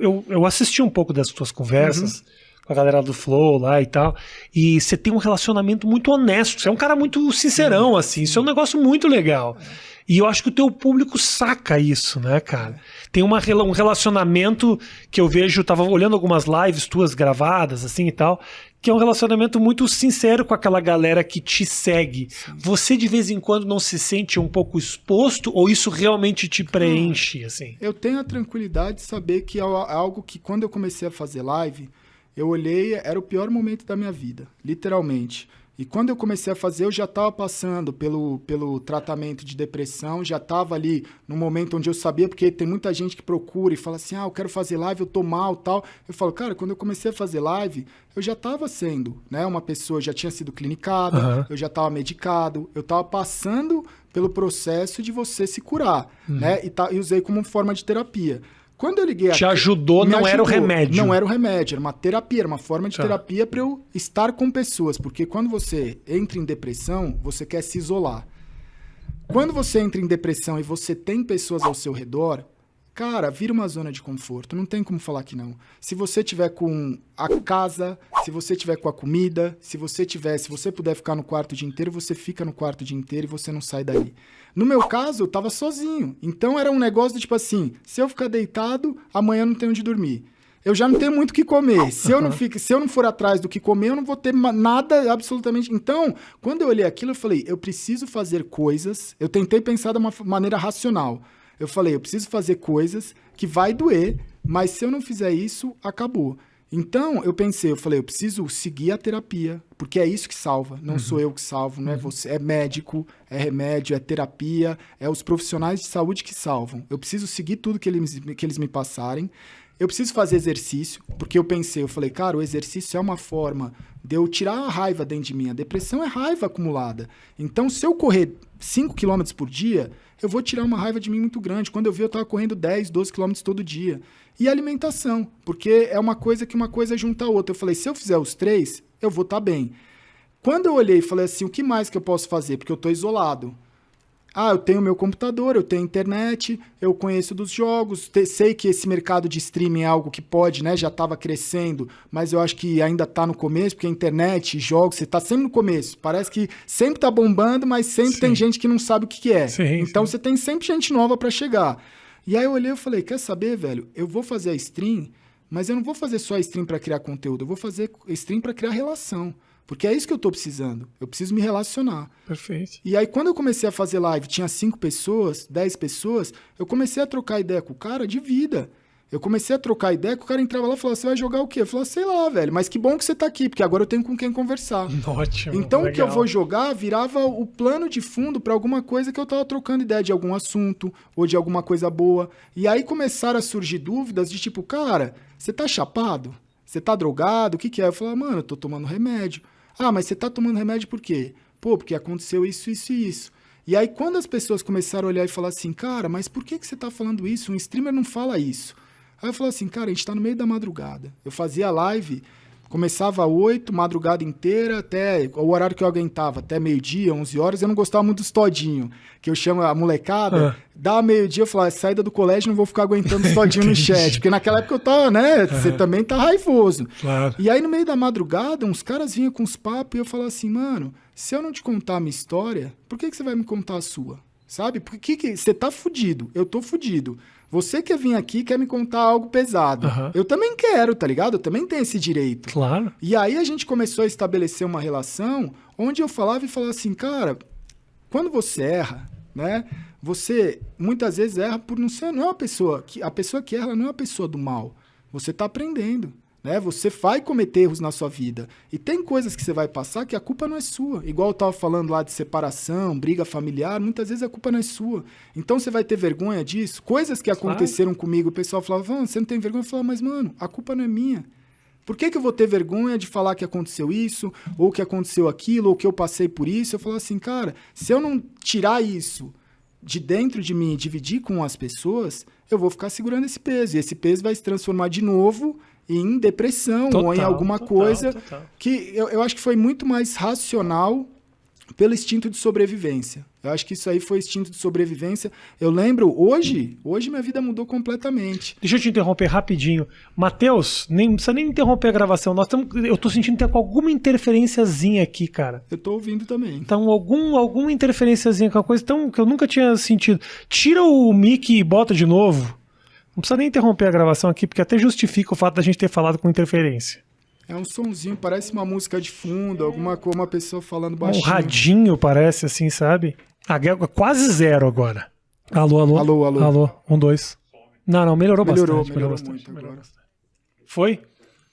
eu assisti um pouco das tuas conversas com a galera do Flow lá e tal, e você tem um relacionamento muito honesto, você é um cara muito sincerão, assim, isso é um negócio muito legal. E eu acho que o teu público saca isso, né, cara? Tem um relacionamento que eu vejo, tava olhando algumas lives tuas gravadas, assim e tal, que é um relacionamento muito sincero com aquela galera que te segue. Sim. Você de vez em quando não se sente um pouco exposto ou isso realmente te preenche, assim? Eu tenho a tranquilidade de saber que é algo que quando eu comecei a fazer live, eu olhei, era o pior momento da minha vida, literalmente. E quando eu comecei a fazer, eu já estava passando pelo tratamento de depressão, já estava ali no momento onde eu sabia, porque tem muita gente que procura e fala assim, eu quero fazer live, eu tô mal, tal. Eu falo, cara, quando eu comecei a fazer live, eu já estava sendo, né, uma pessoa, já tinha sido clinicada, eu já estava medicado, eu estava passando pelo processo de você se curar, né, e usei como forma de terapia. Quando eu liguei Te ajudou, não era o remédio. Não era o remédio, era uma terapia, era uma forma de terapia para eu estar com pessoas. Porque quando você entra em depressão, você quer se isolar. Quando você entra em depressão e você tem pessoas ao seu redor, cara, vira uma zona de conforto. Não tem como falar que não. Se você tiver com a casa, se você tiver com a comida, se você puder ficar no quarto o dia inteiro, você fica no quarto o dia inteiro e você não sai dali. No meu caso, eu tava sozinho. Então era um negócio do tipo assim, se eu ficar deitado, amanhã eu não tenho onde dormir. Eu já não tenho muito o que comer. Se eu não for atrás do que comer, eu não vou ter nada absolutamente. Então, quando eu olhei aquilo, eu falei, eu preciso fazer coisas. Eu tentei pensar de uma maneira racional. Eu falei, eu preciso fazer coisas que vai doer, mas se eu não fizer isso, acabou. Então, eu falei, eu preciso seguir a terapia, porque é isso que salva, não sou eu que salvo, não é você, é médico, é remédio, é terapia, é os profissionais de saúde que salvam. Eu preciso seguir tudo que eles me passarem, eu preciso fazer exercício, porque eu falei, cara, o exercício é uma forma de eu tirar a raiva dentro de mim, a depressão é raiva acumulada. Então, se eu correr 5 km por dia, eu vou tirar uma raiva de mim muito grande. Quando eu vi, eu estava correndo 10, 12 km todo dia. E alimentação, porque é uma coisa que uma coisa junta a outra. Eu falei, se eu fizer os 3, eu vou estar bem. Quando eu olhei e falei assim, o que mais que eu posso fazer? Porque eu estou isolado. Eu tenho meu computador, eu tenho internet, eu conheço dos jogos, sei que esse mercado de streaming é algo que pode, né, já estava crescendo, mas eu acho que ainda está no começo, porque a internet, jogos, você está sempre no começo. Parece que sempre está bombando, mas sempre tem gente que não sabe o que é. Então você tem sempre gente nova para chegar. E aí eu olhei e falei, quer saber, velho, eu vou fazer a stream, mas eu não vou fazer só a stream para criar conteúdo, eu vou fazer stream para criar relação. Porque é isso que eu tô precisando. Eu preciso me relacionar. Perfeito. E aí, quando eu comecei a fazer live, tinha 5 pessoas, 10 pessoas, eu comecei a trocar ideia com o cara de vida. Eu comecei a trocar ideia, que o cara entrava lá e falava, você vai jogar o quê? Eu falava, sei lá, velho, mas que bom que você tá aqui, porque agora eu tenho com quem conversar. Ótimo. Então, legal. O que eu vou jogar virava o plano de fundo para alguma coisa que eu tava trocando ideia de algum assunto, ou de alguma coisa boa. E aí começaram a surgir dúvidas de tipo, cara, você tá chapado? Você tá drogado? O que é? Eu falava, mano, eu tô tomando remédio. Mas você tá tomando remédio por quê? Pô, porque aconteceu isso, isso e isso. E aí, quando as pessoas começaram a olhar e falar assim, cara, mas por que você tá falando isso? Um streamer não fala isso. Aí eu falei assim, cara, a gente tá no meio da madrugada. Eu fazia live, começava às 8, madrugada inteira, até o horário que eu aguentava, até meio-dia, 11 horas. Eu não gostava muito dos todinho, que eu chamo a molecada. Dá meio-dia, eu falava, saída do colégio, não vou ficar aguentando os todinho no chat. Porque naquela época eu tava, né? Você também tá raivoso. Claro. E aí, no meio da madrugada, uns caras vinham com os papos e eu falava assim, mano, se eu não te contar a minha história, por que você vai me contar a sua? Sabe? Porque você tá fudido, eu tô fudido. Você quer vir aqui, quer me contar algo pesado. Eu também quero, tá ligado? Eu também tenho esse direito. Claro. E aí a gente começou a estabelecer uma relação onde eu falava assim, cara, quando você erra, né? Você muitas vezes erra por não é uma pessoa que a pessoa que erra ela não é uma pessoa do mal. Você tá aprendendo. Né? Você vai cometer erros na sua vida. E tem coisas que você vai passar que a culpa não é sua. Igual eu estava falando lá de separação, briga familiar, muitas vezes a culpa não é sua. Então você vai ter vergonha disso. Coisas que aconteceram comigo, o pessoal falava, você não tem vergonha? Eu falava, mas mano, a culpa não é minha. Por que eu vou ter vergonha de falar que aconteceu isso, ou que aconteceu aquilo, ou que eu passei por isso? Eu falava assim, cara, se eu não tirar isso de dentro de mim e dividir com as pessoas, eu vou ficar segurando esse peso. E esse peso vai se transformar de novo em depressão ou em alguma coisa que eu acho que foi muito mais racional pelo instinto de sobrevivência. Eu acho que isso aí foi instinto de sobrevivência. Eu lembro, hoje minha vida mudou completamente. Deixa eu te interromper rapidinho. Matheus, não precisa nem interromper a gravação. Eu tô sentindo que tem alguma interferenciazinha aqui, cara. Eu tô ouvindo também. Então, alguma interferenciazinha com a coisa que eu nunca tinha sentido. Tira o mic e bota de novo. Não precisa nem interromper a gravação aqui, porque até justifica o fato da gente ter falado com interferência. É um sonzinho, parece uma música de fundo, uma pessoa falando baixinho. Um radinho parece assim, sabe? Quase zero agora. Alô. Alô, 1, 2. Não, melhorou bastante. Melhorou bastante. Foi?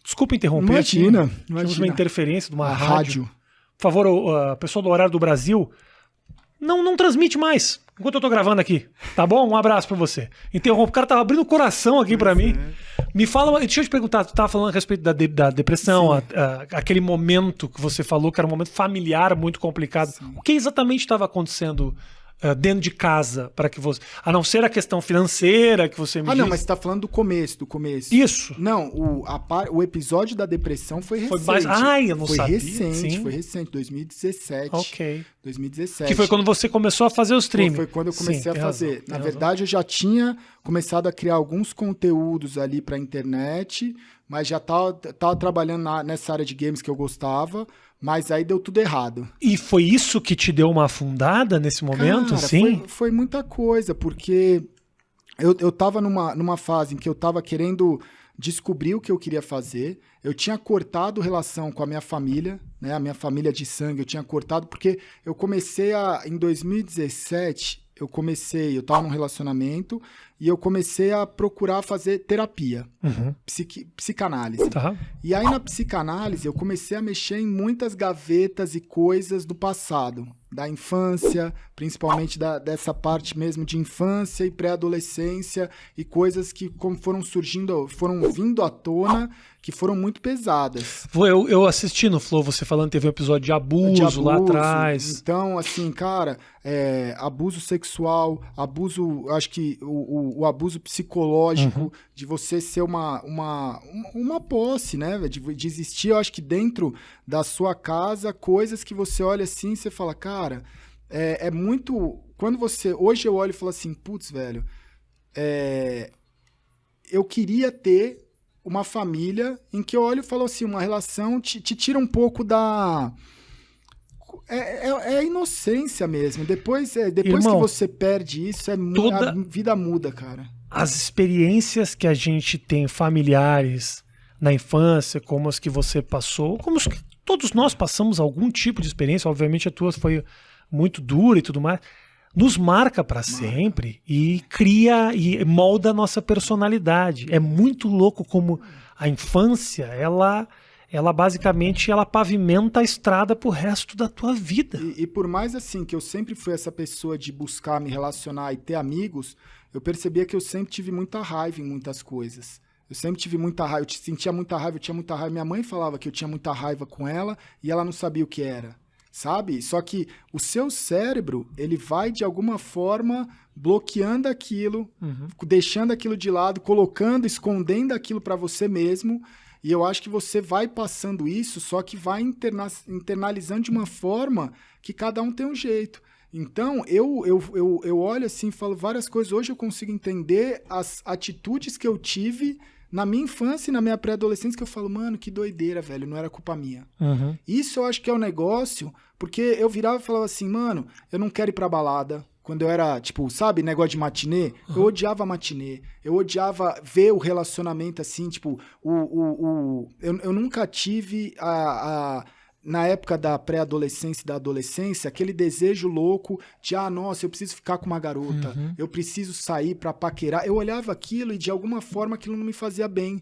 Desculpa interromper. Imagina. Tivemos uma interferência de uma rádio. Por favor, pessoal do Horário do Brasil, não transmite mais enquanto eu tô gravando aqui, tá bom? Um abraço pra você. Interrompe. O cara tava abrindo o coração aqui pra mim. Me fala, deixa eu te perguntar, tu tava falando a respeito da depressão, aquele momento que você falou que era um momento familiar muito complicado. Sim. O que exatamente estava acontecendo dentro de casa para que você... A não ser a questão financeira que você me disse. Não, mas você tá falando do começo. Isso. Não, o episódio da depressão foi recente. Foi mais... eu não sabia. Foi recente, 2017. Ok. 2017. Que foi quando você começou a fazer o streaming. Foi quando eu comecei a fazer. Na verdade, eu já tinha começado a criar alguns conteúdos ali pra internet, mas já tava trabalhando nessa área de games que eu gostava, mas aí deu tudo errado. E foi isso que te deu uma afundada nesse momento? Cara, sim? Foi muita coisa, porque eu tava numa fase em que eu tava querendo descobrir o que eu queria fazer. Eu tinha cortado relação com a minha família, né? A minha família de sangue, eu tinha cortado, porque eu comecei em 2017, eu tava num relacionamento e eu comecei a procurar fazer terapia, psicanálise. Tá. E aí na psicanálise eu comecei a mexer em muitas gavetas e coisas do passado, da infância, principalmente dessa parte mesmo de infância e pré-adolescência e coisas que como foram vindo à tona, que foram muito pesadas. Eu assisti no Flow você falando, teve um episódio de abuso lá atrás. Então, assim, cara, abuso sexual, acho que o abuso psicológico, de você ser uma posse, né? De existir, eu acho que dentro da sua casa, coisas que você olha assim e você fala, cara, é muito... Hoje eu olho e falo assim, putz, velho, eu queria ter uma família em que eu olho e falo assim, uma relação te tira um pouco da... É a inocência mesmo. Depois Irmão, que você perde isso, a vida muda, cara. As experiências que a gente tem familiares na infância, como as que você passou, como que todos nós passamos algum tipo de experiência, obviamente a tua foi muito dura e tudo mais, nos marca para sempre e cria e molda a nossa personalidade. É muito louco como a infância, ela basicamente pavimenta a estrada pro resto da tua vida. E por mais assim que eu sempre fui essa pessoa de buscar me relacionar e ter amigos, eu percebia que eu sempre tive muita raiva em muitas coisas. Eu sempre tive muita raiva, eu sentia muita raiva, eu tinha muita raiva. Minha mãe falava que eu tinha muita raiva com ela e ela não sabia o que era. Sabe? Só que o seu cérebro, ele vai de alguma forma bloqueando aquilo, deixando aquilo de lado, escondendo aquilo para você mesmo. E eu acho que você vai passando isso, só que vai internalizando de uma forma que cada um tem um jeito. Então, eu olho assim e falo várias coisas. Hoje eu consigo entender as atitudes que eu tive na minha infância e na minha pré-adolescência, que eu falo, mano, que doideira, velho, não era culpa minha. Isso eu acho que é um negócio, porque eu virava e falava assim, mano, eu não quero ir pra balada. Quando eu era, tipo, sabe, negócio de matinê, eu odiava matinê. Eu odiava ver o relacionamento assim, tipo, eu nunca tive na época da pré-adolescência e da adolescência, aquele desejo louco de, nossa, eu preciso ficar com uma garota, eu preciso sair pra paquerar. Eu olhava aquilo e, de alguma forma, aquilo não me fazia bem.